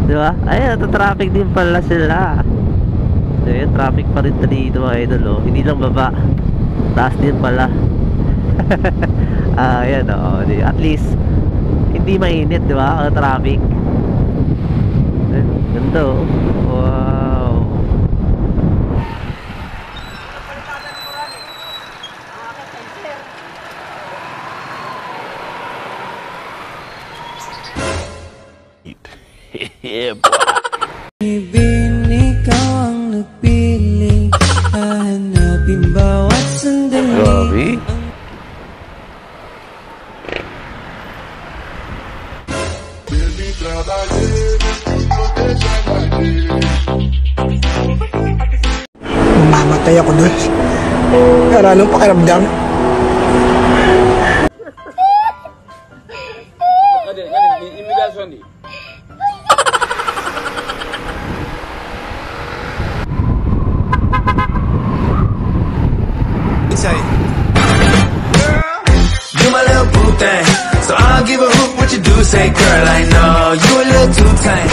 Di ba? Ayun, traffic din pala sila. Ayun, traffic pa rin dito mga idol, oh. Hindi lang baba, taas din pala. Ayan, oh. At least hindi mainit, di ba? Ang traffic. Ganda, oh. Wow. Yeah, boy. Ikaw ang nagpili, hahanapin bawat sandali. Grabe. Mamatay ako doon. Pero anong pakiramdam? You my little boo thing, so I don't give a hoot what you do. Say, girl, I know you a little too tame.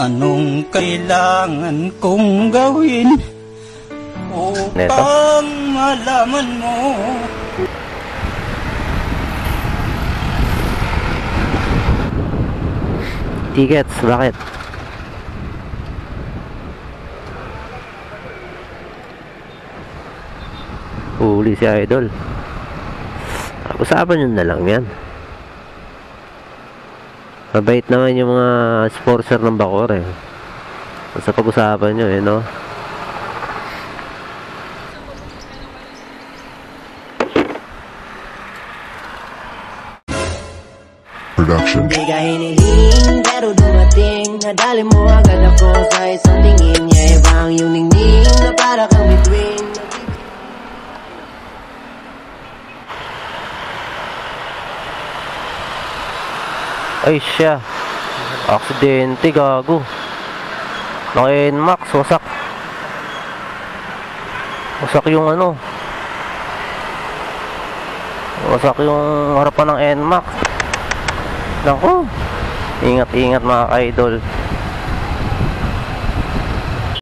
Anong kailangan kong gawin upang malaman mo? Tickets, bakit? Huli si Idol. Usapan nyo na lang yan. Mabait naman yung mga sponsor ng Bacoor eh. Basta pag-usapan nyo eh, no? Production. Di ka hinihiling pero dumating, nadali mo agad ako sa isang tingin. Niya ibang yung ningning na para kang between. Ay siya, aksidente, gago. Naka-NMAX, wasak. Wasak yung ano, wasak yung harapan ng NMAX. Naku, ingat-ingat mga ka-idol.